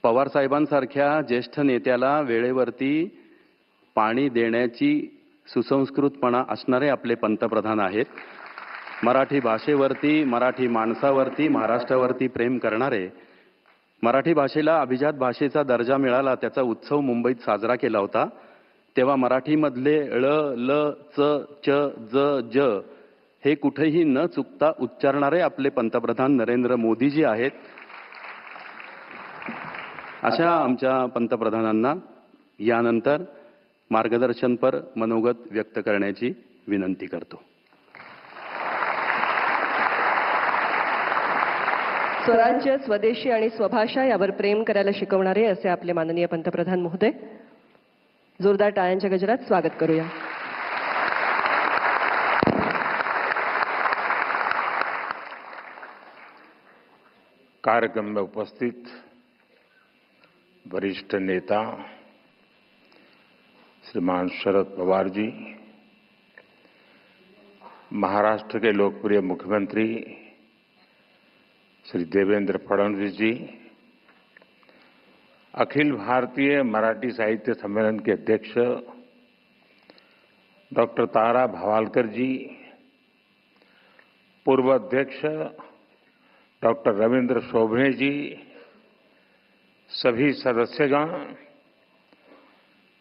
पवार साहेबांसारख्या ज्येष्ठ नेत्याला वेळेवरती पाणी देण्याची सुसंस्कृतपणा असणारे आपले पंतप्रधान आहेत. मराठी भाषेवरती, मराठी माणसावरती, महाराष्ट्रावरती प्रेम करणारे. मराठी भाषेला अभिजात भाषेचा दर्जा मिळाला, त्याचा उत्सव मुंबईत साजरा केला होता. तेव्हा मराठीमधले ळ, ल, च, च, ज, ज हे कुठेही न चुकता उच्चारणारे आपले पंतप्रधान नरेंद्र मोदीजी आहेत. अशा आमच्या पंतप्रधानांना यानंतर मार्गदर्शनपर मनोगत व्यक्त करण्याची विनंती करतो. स्वराज्य, स्वदेशी आणि स्वभाषा यावर प्रेम करायला शिकवणारे असे आपले माननीय पंतप्रधान महोदय. जोरदार टाळ्यांच्या गजरात स्वागत करूया. कार्यक्रम में उपस्थित वरिष्ठ नेता श्रीमान शरद पवार जी, महाराष्ट्र के लोकप्रिय मुख्यमंत्री श्री देवेंद्र फडणवीस जी, अखिल भारतीय मराठी साहित्य सम्मेलन के अध्यक्ष डॉक्टर तारा भवालकर जी, पूर्व अध्यक्ष डॉक्टर रविंद्र शोभने जी, सभी सदस्यगण,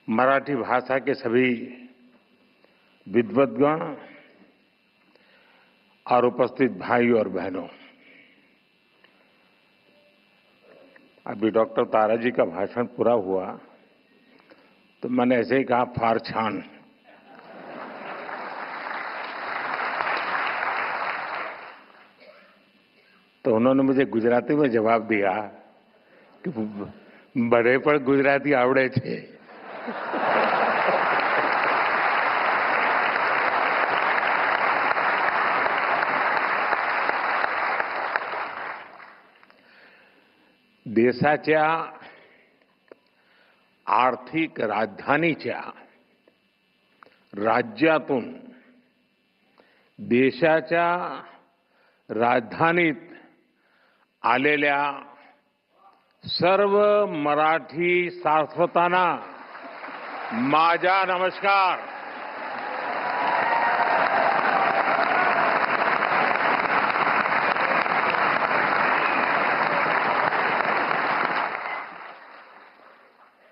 मराठी भाषा के सभी विद्वद्गण और उपस्थित भाई और बहनों, अभी डॉक्टर तारा जी का भाषण पूरा हुआ तो मैंने ऐसे ही कहा फार छान। तो उन्होंने मुझे गुजराती में जवाब दिया कि बड़े पर गुजराती आवड़े थे। देशाच्या आर्थिक राजधानीच्या राज्यातून देशाच्या राजधानीत आलेल्या सर्व मराठी सारस्वतांना माझा नमस्कार.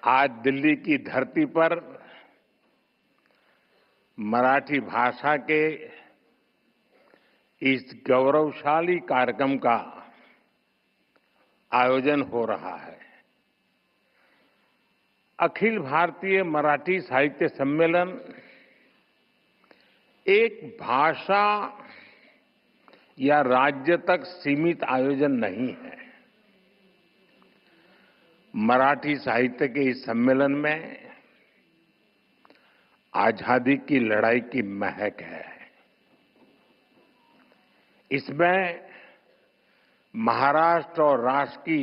आज दिल्ली की धरती पर मराठी भाषा के इस गौरवशाली कार्यक्रम का आयोजन हो रहा है. अखिल भारतीय मराठी साहित्य सम्मेलन एक भाषा या राज्य तक सीमित आयोजन नहीं है. मराठी साहित्य के इस सम्मेलन में आजादी की लड़ाई की महक है. इसमें महाराष्ट्र और राष्ट्र की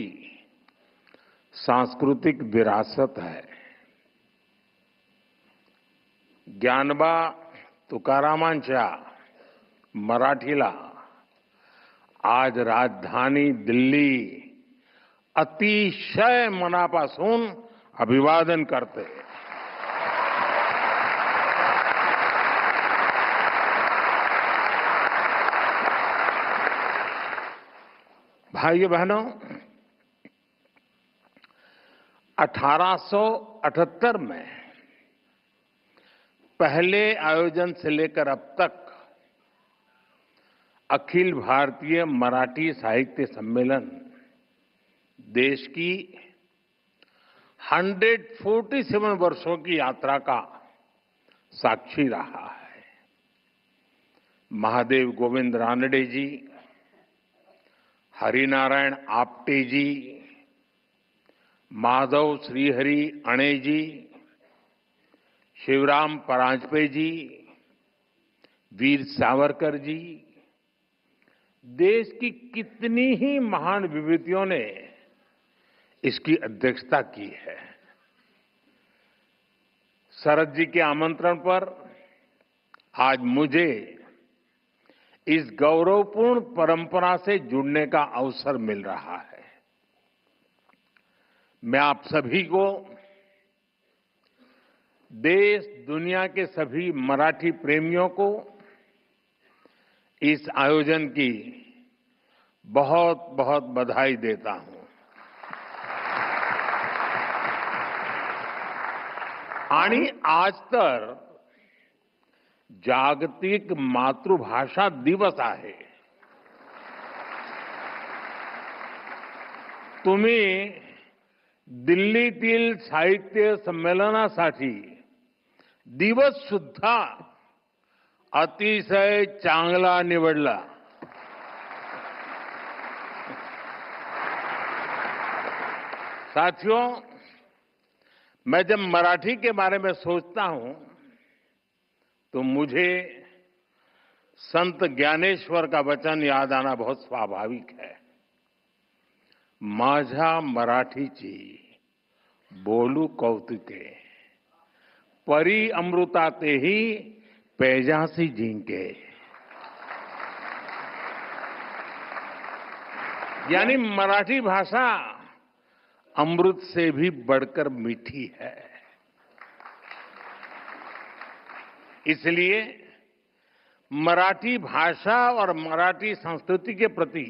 सांस्कृतिक विरासत है. ज्ञानोबा तुकारामांच्या मराठीला आज राजधानी दिल्ली अतिशय मनापासून अभिवादन करते. भाइयों बहनों, 1878 में पहले आयोजन से लेकर अब तक अखिल भारतीय मराठी साहित्य सम्मेलन देश की 147 वर्षों की यात्रा का साक्षी रहा है. महादेव गोविंद रानडे जी, हरिनारायण आप्टे जी, माधव श्रीहरि अणे जी, शिवराम परांजपे जी, वीर सावरकर जी, देश की कितनी ही महान विभूतियों ने इसकी अध्यक्षता की है. शरद जी के आमंत्रण पर आज मुझे इस गौरवपूर्ण परंपरा से जुड़ने का अवसर मिल रहा है. मैं आप सभी को देश दुनिया के सभी मराठी प्रेमियों को इस आयोजन की बहुत बहुत बधाई देता हूं। आणि आज तर जागतिक मातृभाषा दिवस आहे। तुम्ही दिल्लीतील साहित्य संमेलनासाठी दिवस सुद्धा अतिशय चांगला निवडला। साथियों, मैं जब मराठी के बारे में सोचता हूं तो मुझे संत ज्ञानेश्वर का वचन याद आना बहुत स्वाभाविक है। माझ्या मराठीची बोलू कौतुके, परी अमृतातेही पैजासी जिंके। यानी मराठी भाषा अमृत से भी बढ़कर मीठी है। इसलिए मराठी भाषा और मराठी संस्कृति के प्रति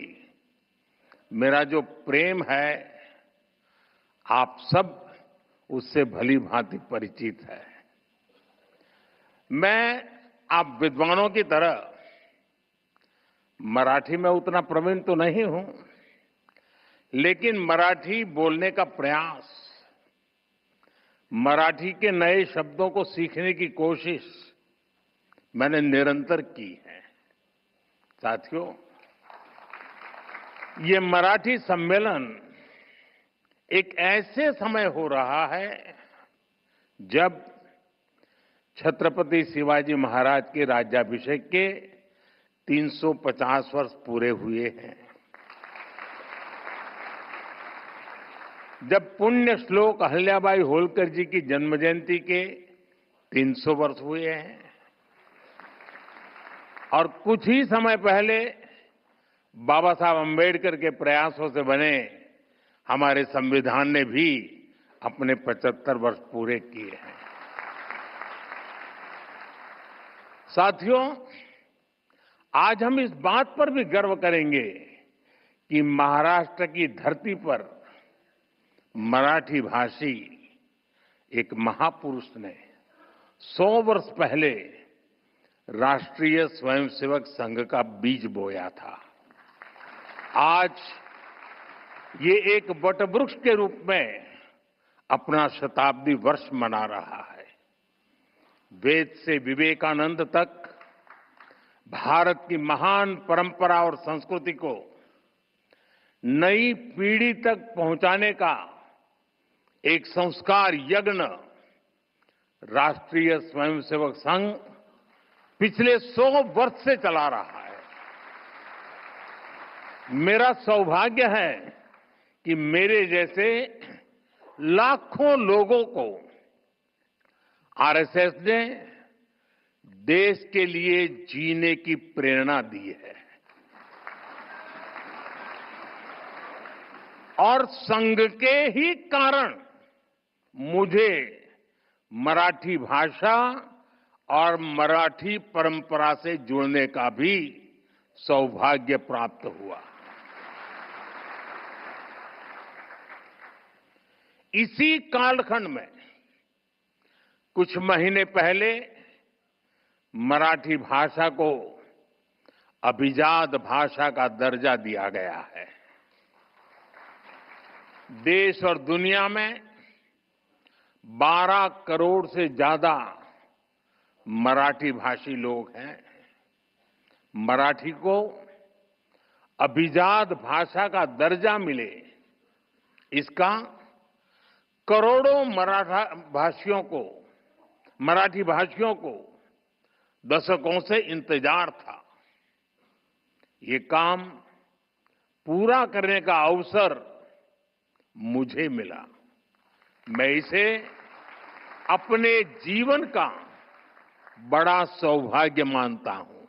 मेरा जो प्रेम है, आप सब उससे भली भांति परिचित है। मैं आप विद्वानों की तरह मराठी में उतना प्रवीण तो नहीं हूं, लेकिन मराठी बोलने का प्रयास, मराठी के नए शब्दों को सीखने की कोशिश मैंने निरंतर की है। साथियों, ये मराठी सम्मेलन एक ऐसे समय हो रहा है जब छत्रपति शिवाजी महाराज के राज्याभिषेक के 350 वर्ष पूरे हुए हैं। जब पुण्य श्लोक अहिल्याबाई होलकर जी की जन्म जयंती के 300 वर्ष हुए हैं और कुछ ही समय पहले बाबा साहब अम्बेडकर के प्रयासों से बने हमारे संविधान ने भी अपने 75 वर्ष पूरे किए हैं। साथियों, आज हम इस बात पर भी गर्व करेंगे कि महाराष्ट्र की धरती पर मराठी भाषी एक महापुरुष ने 100 वर्ष पहले राष्ट्रीय स्वयंसेवक संघ का बीज बोया था। आज ये एक वटवृक्ष के रूप में अपना शताब्दी वर्ष मना रहा है। वेद से विवेकानंद तक भारत की महान परंपरा और संस्कृति को नई पीढ़ी तक पहुंचाने का एक संस्कार यज्ञ राष्ट्रीय स्वयंसेवक संघ पिछले 100 वर्ष से चला रहा है। मेरा सौभाग्य है कि मेरे जैसे लाखों लोगों को आरएसएस ने देश के लिए जीने की प्रेरणा दी है और संघ के ही कारण मुझे मराठी भाषा और मराठी परंपरा से जुड़ने का भी सौभाग्य प्राप्त हुआ। इसी कालखंड में कुछ महीने पहले मराठी भाषा को अभिजात भाषा का दर्जा दिया गया है। देश और दुनिया में 12 करोड़ से ज्यादा मराठी भाषी लोग हैं। मराठी को अभिजात भाषा का दर्जा मिले, इसका करोड़ों मराठी भाषियों को दशकों से इंतजार था। ये काम पूरा करने का अवसर मुझे मिला। मैं इसे अपने जीवन का बड़ा सौभाग्य मानता हूं।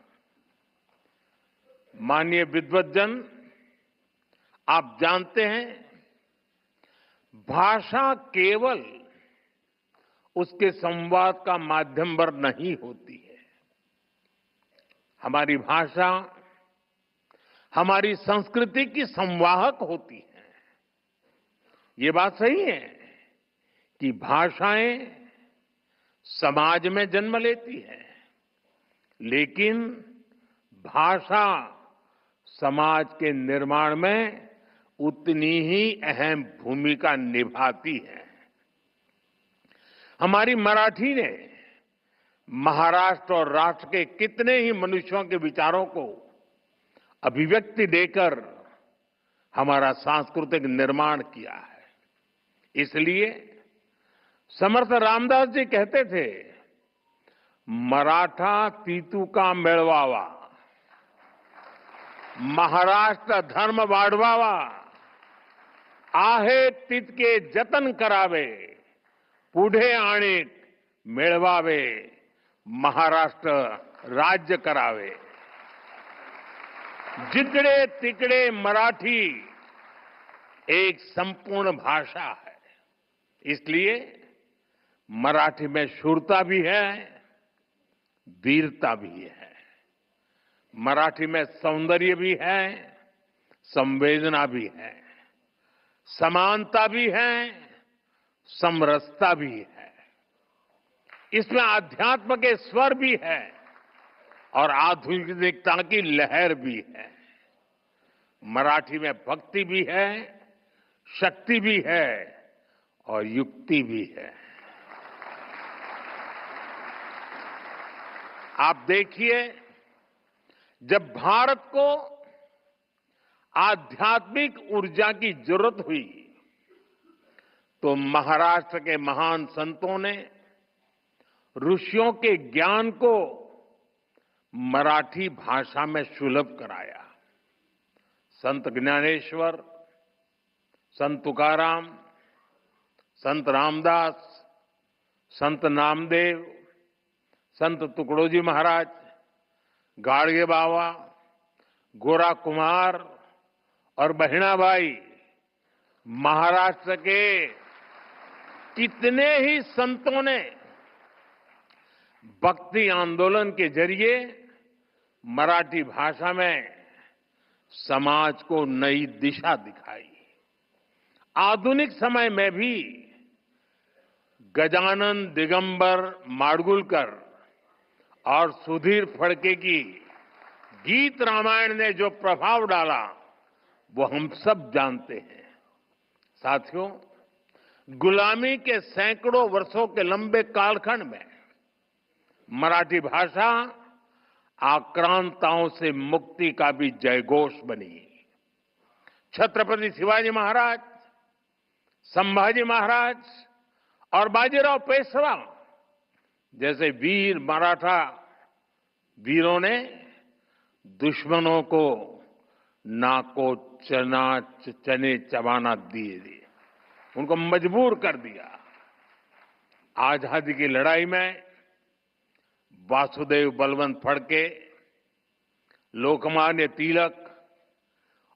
माननीय विद्वद्जन, आप जानते हैं भाषा केवल उसके संवाद का माध्यम पर नहीं होती है। हमारी भाषा हमारी संस्कृति की संवाहक होती है। ये बात सही है कि भाषाएं समाज में जन्म लेती है, लेकिन भाषा समाज के निर्माण में उतनी ही अहम भूमिका निभाती है। हमारी मराठी ने महाराष्ट्र और राष्ट्र के कितने ही मनुष्यों के विचारों को अभिव्यक्ति देकर हमारा सांस्कृतिक निर्माण किया है। इसलिए समर्थ रामदास जी कहते थे, मराठा तीतू का मेळवावा, महाराष्ट्र धर्म वाढवावा, आहे तितके जतन करावे, पुढे आणिक मिळवावे, महाराष्ट्र राज्य करावे। जिकडे तिकडे मराठी एक संपूर्ण भाषा है। इसलिए मराठी में शूरता भी है, वीरता भी है। मराठी में सौंदर्य भी है, संवेदना भी है, समानता भी है, समरसता भी है। इसमें आध्यात्म के स्वर भी है और आधुनिकता की लहर भी है। मराठी में भक्ति भी है, शक्ति भी है और युक्ति भी है। आप देखिए, जब भारत को आध्यात्मिक ऊर्जा की जरूरत हुई तो महाराष्ट्र के महान संतों ने ऋषियों के ज्ञान को मराठी भाषा में सुलभ कराया। संत ज्ञानेश्वर, संत तुकाराम, संत रामदास, संत नामदेव, संत तुकडोजी महाराज, गाडगे बाबा, गोरा कुमार और बहिणाबाई, महाराष्ट्र के कितने ही संतों ने भक्ति आंदोलन के जरिए मराठी भाषा में समाज को नई दिशा दिखाई। आधुनिक समय में भी गजानन दिगंबर माडगुलकर और सुधीर फड़के की गीत रामायण ने जो प्रभाव डाला वो हम सब जानते हैं। साथियों, गुलामी के सैकड़ों वर्षों के लंबे कालखंड में मराठी भाषा आक्रांताओं से मुक्ति का भी जयघोष बनी। छत्रपति शिवाजी महाराज, संभाजी महाराज और बाजीराव पेशवा जैसे वीर मराठा वीरों ने दुश्मनों को नाको चने चबाना दिए, उनको मजबूर कर दिया। आजादी की लड़ाई में वासुदेव बलवंत फड़के, लोकमान्य तिलक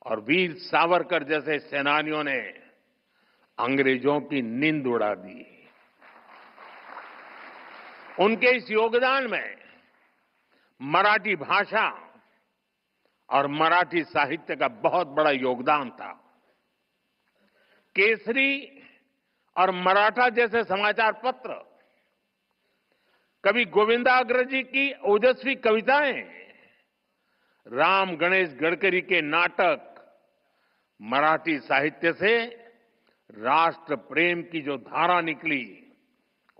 और वीर सावरकर जैसे सेनानियों ने अंग्रेजों की नींद उड़ा दी। उनके इस योगदान में मराठी भाषा और मराठी साहित्य का बहुत बड़ा योगदान था। केसरी और मराठा जैसे समाचार पत्र, कवि गोविंदाग्रज जी की ओजस्वी कविताएं, राम गणेश गडकरी के नाटक, मराठी साहित्य से राष्ट्र प्रेम की जो धारा निकली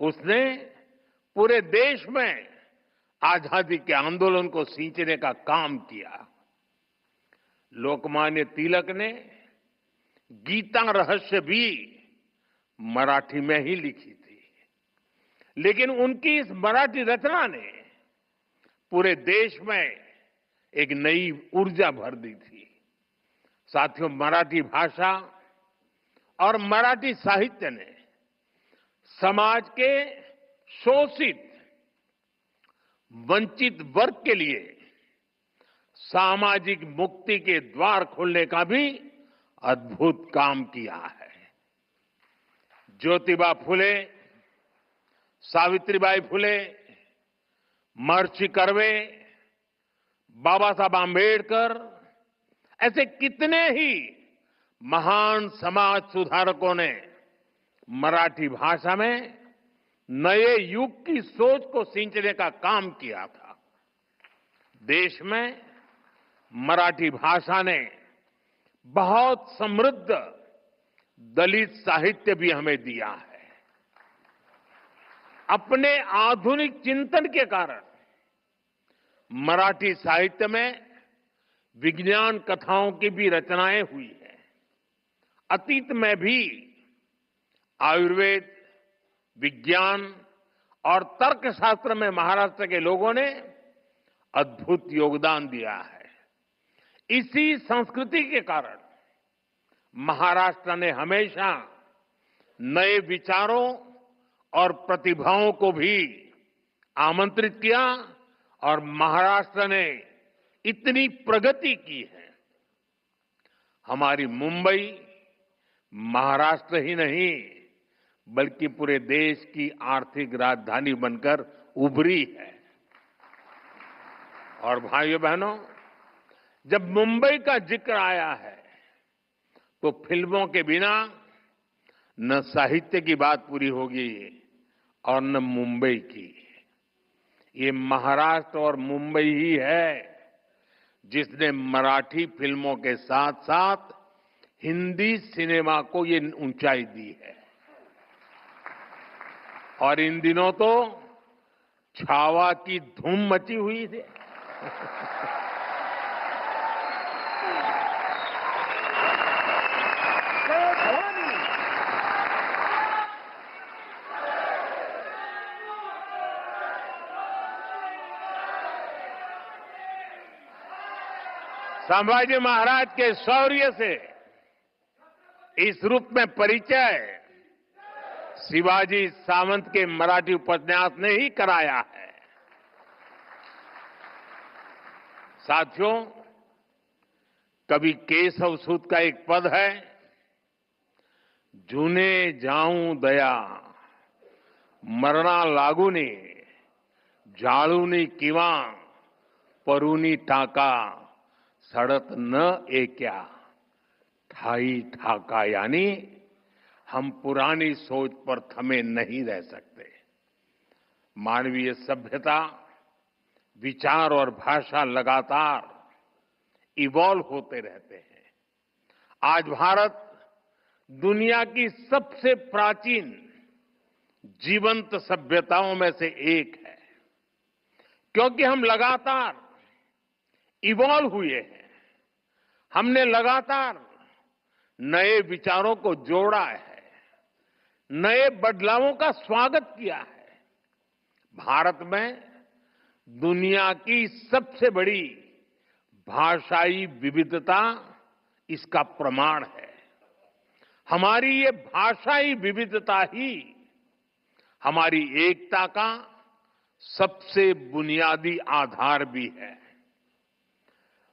उसने पूरे देश में आजादी के आंदोलन को सींचने का काम किया। लोकमान्य तिलक ने गीता रहस्य भी मराठी में ही लिखी थी, लेकिन उनकी इस मराठी रचना ने पूरे देश में एक नई ऊर्जा भर दी थी। साथियों, मराठी भाषा और मराठी साहित्य ने समाज के शोषित, वंचित वर्ग के लिए सामाजिक मुक्ति के द्वार खोलने का भी अद्भुत काम किया है। ज्योतिबा फुले, सावित्रीबाई फुले, महर्षि कर्वे, बाबा साहब आम्बेडकर, ऐसे कितने ही महान समाज सुधारकों ने मराठी भाषा में नए युग की सोच को सिंचने का काम किया था। देश में मराठी भाषा ने बहुत समृद्ध दलित साहित्य भी हमें दिया है। अपने आधुनिक चिंतन के कारण मराठी साहित्य में विज्ञान कथाओं की भी रचनाएं हुई है। अतीत में भी आयुर्वेद, विज्ञान और तर्कशास्त्र में महाराष्ट्र के लोगों ने अद्भुत योगदान दिया है। इसी संस्कृति के कारण महाराष्ट्र ने हमेशा नए विचारों और प्रतिभाओं को भी आमंत्रित किया और महाराष्ट्र ने इतनी प्रगति की है। हमारी मुंबई महाराष्ट्र ही नहीं बल्कि पूरे देश की आर्थिक राजधानी बनकर उभरी है। और भाइयों बहनों, जब मुंबई का जिक्र आया है तो फिल्मों के बिना न साहित्य की बात पूरी होगी और न मुंबई की। ये महाराष्ट्र और मुंबई ही है जिसने मराठी फिल्मों के साथ साथ हिंदी सिनेमा को ये ऊंचाई दी है। और इन दिनों तो छावा की धूम मची हुई थी। संभाजी महाराज के शौर्य से इस रूप में परिचय शिवाजी सावंत के मराठी उपन्यास ने ही कराया है। साथियों, कवि केशव सूत का एक पद है, जूने जाऊं दया मरणा लागूनी जाळूनी किंवा परूनी टाका सड़त न एक्या ठाई ठाका। यानी हम पुरानी सोच पर थमे नहीं रह सकते। मानवीय सभ्यता, विचार और भाषा लगातार इवॉल्व होते रहते हैं। आज भारत दुनिया की सबसे प्राचीन जीवंत सभ्यताओं में से एक है, क्योंकि हम लगातार इवॉल्व हुए हैं। हमने लगातार नए विचारों को जोड़ा है, नए बदलावों का स्वागत किया है। भारत में दुनिया की सबसे बड़ी भाषाई विविधता इसका प्रमाण है। हमारी ये भाषाई विविधता ही हमारी एकता का सबसे बुनियादी आधार भी है।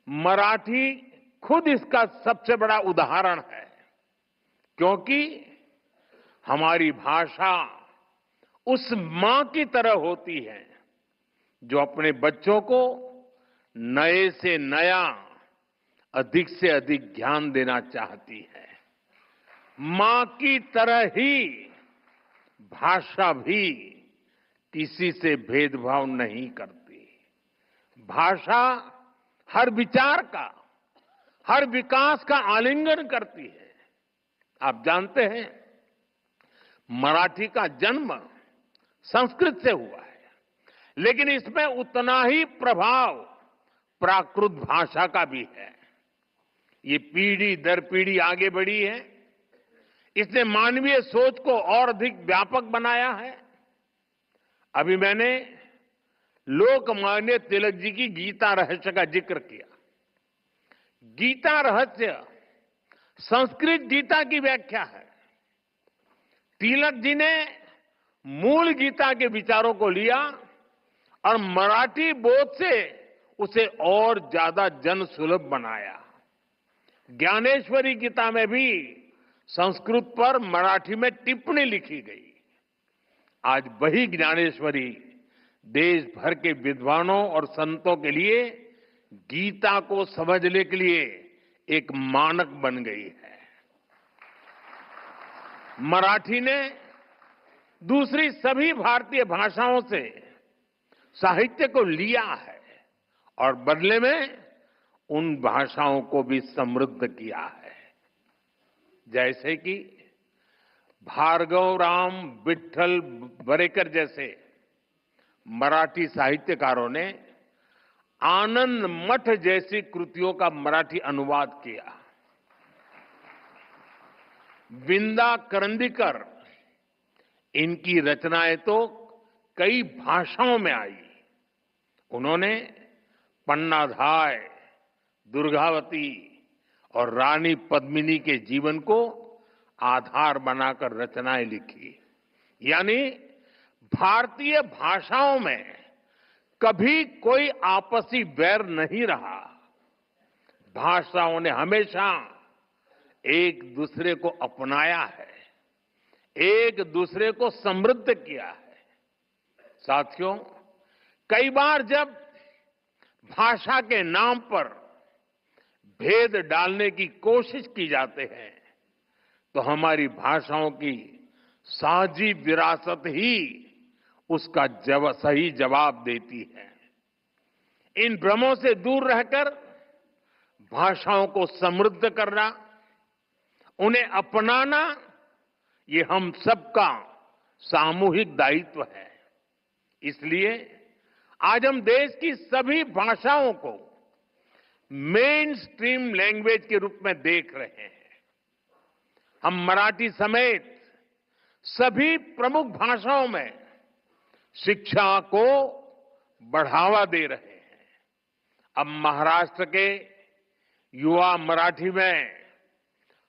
मराठी खुद इसका सबसे बड़ा उदाहरण है, क्योंकि हमारी भाषा उस मां की तरह होती है जो अपने बच्चों को नए से नया, अधिक से अधिक ज्ञान देना चाहती है। मां की तरह ही भाषा भी किसी से भेदभाव नहीं करती। भाषा हर विचार का, हर विकास का आलिंगन करती है। आप जानते हैं, मराठी का जन्म संस्कृत से हुआ है, लेकिन इसमें उतना ही प्रभाव प्राकृत भाषा का भी है। ये पीढ़ी दर पीढ़ी आगे बढ़ी है। इसने मानवीय सोच को और अधिक व्यापक बनाया है। अभी मैंने लोकमान्य तिलक जी की गीता रहस्य का जिक्र किया। गीता रहस्य संस्कृत गीता की व्याख्या है। तिलक जी ने मूल गीता के विचारों को लिया और मराठी बोध से उसे और ज्यादा जन सुलभ बनाया। ज्ञानेश्वरी गीता में भी संस्कृत पर मराठी में टिप्पणी लिखी गई। आज वही ज्ञानेश्वरी देश भर के विद्वानों और संतों के लिए गीता को समझने के लिए एक मानक बन गई है। मराठी ने दूसरी सभी भारतीय भाषाओं से साहित्य को लिया है और बदले में उन भाषाओं को भी समृद्ध किया है। जैसे कि भार्गव राम विट्ठल बरेकर जैसे मराठी साहित्यकारों ने आनंद मठ जैसी कृतियों का मराठी अनुवाद किया। विंदा करंदीकर, इनकी रचनाएं तो कई भाषाओं में आई। उन्होंने पन्नाधाय, दुर्गावती और रानी पद्मिनी के जीवन को आधार बनाकर रचनाएं लिखी। यानी भारतीय भाषाओं में कभी कोई आपसी वैर नहीं रहा। भाषाओं ने हमेशा एक दूसरे को अपनाया है, एक दूसरे को समृद्ध किया है। साथियों, कई बार जब भाषा के नाम पर भेद डालने की कोशिश की जाते हैं तो हमारी भाषाओं की साझी विरासत ही उसका सही जवाब देती है। इन भ्रमों से दूर रहकर भाषाओं को समृद्ध करना, उन्हें अपनाना, ये हम सबका सामूहिक दायित्व है। इसलिए आज हम देश की सभी भाषाओं को मेन स्ट्रीम लैंग्वेज के रूप में देख रहे हैं। हम मराठी समेत सभी प्रमुख भाषाओं में शिक्षा को बढ़ावा दे रहे हैं। अब महाराष्ट्र के युवा मराठी में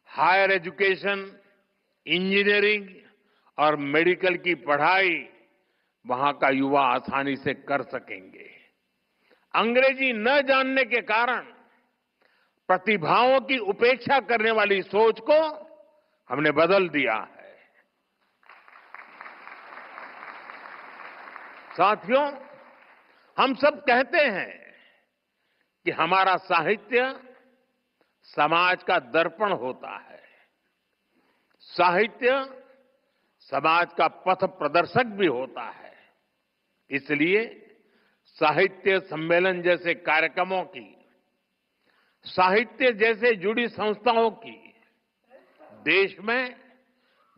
हायर एजुकेशन, इंजीनियरिंग और मेडिकल की पढ़ाई वहां का युवा आसानी से कर सकेंगे। अंग्रेजी न जानने के कारण प्रतिभाओं की उपेक्षा करने वाली सोच को हमने बदल दिया है। साथियों, हम सब कहते हैं कि हमारा साहित्य समाज का दर्पण होता है। साहित्य समाज का पथ प्रदर्शक भी होता है। इसलिए साहित्य सम्मेलन जैसे कार्यक्रमों की, साहित्य जैसे जुड़ी संस्थाओं की देश में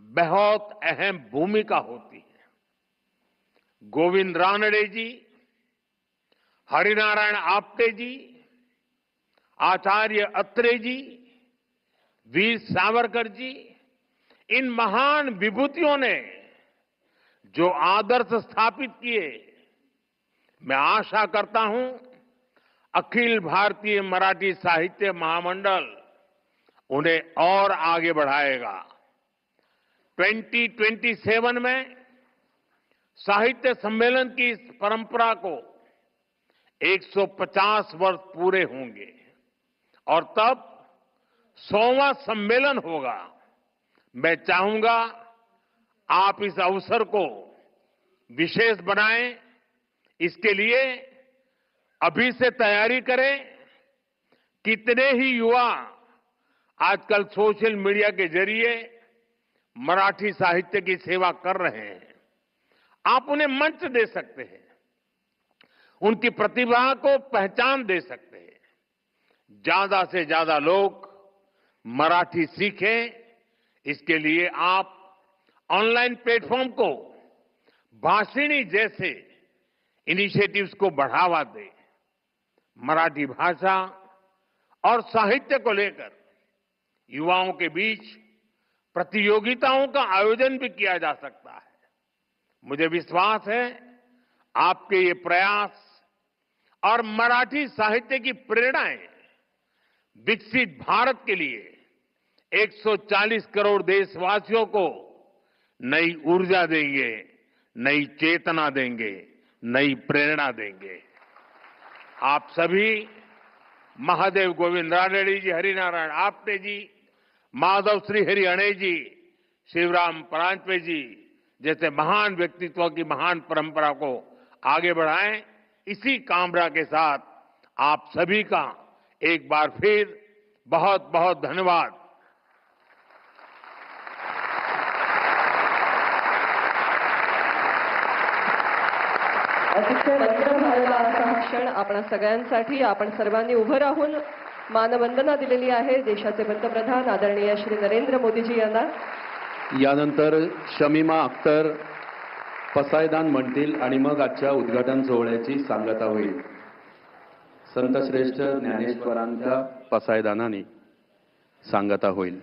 बहुत अहम भूमिका होती है। गोविंद रानडे जी, हरिनारायण आप्टे जी, आचार्य अत्रे जी, वीर सावरकर जी, इन महान विभूतियों ने जो आदर्श स्थापित किए, मैं आशा करता हूं अखिल भारतीय मराठी साहित्य महामंडल उन्हें और आगे बढ़ाएगा। 2027 में साहित्य सम्मेलन की इस परंपरा को 150 वर्ष पूरे होंगे और तब 100वां सम्मेलन होगा। मैं चाहूंगा आप इस अवसर को विशेष बनाएं। इसके लिए अभी से तैयारी करें। कितने ही युवा आजकल सोशल मीडिया के जरिए मराठी साहित्य की सेवा कर रहे हैं। आप उन्हें मंच दे सकते हैं, उनकी प्रतिभा को पहचान दे सकते हैं। ज्यादा से ज्यादा लोग मराठी सीखें, इसके लिए आप ऑनलाइन प्लेटफॉर्म को, भाषिणी जैसे इनिशिएटिव्स को बढ़ावा दें। मराठी भाषा और साहित्य को लेकर युवाओं के बीच प्रतियोगिताओं का आयोजन भी किया जा सकता है। मुझे विश्वास है आपके ये प्रयास और मराठी साहित्य की प्रेरणाएं विकसित भारत के लिए 140 करोड़ देशवासियों को नई ऊर्जा देंगे, नई चेतना देंगे, नई प्रेरणा देंगे। आप सभी महादेव गोविंद रानडे जी, हरिनारायण आप्टे जी, माधव श्रीहरि अणे जी, शिवराम परांजपे जी जैसे महान व्यक्तित्वों की महान परंपरा को आगे बढ़ाएं। इसी कामना के साथ आप सभी का एक बार फिर बहुत बहुत धन्यवाद। अतिशय मंत्र झालेला असा हा क्षण आपणा सगळ्यांसाठी आपण सर्वांनी उभं राहून मानवंदना दिलेली आहे देशाचे पंतप्रधान आदरणीय श्री नरेंद्र मोदीजी यांना. यानंतर शमीमा अख्तर पसायदान म्हणतील आणि मग आजच्या उद्घाटन सोहळ्याची सांगता होईल. संतश्रेष्ठ ज्ञानेश्वरांच्या पसायदानाने सांगता होईल.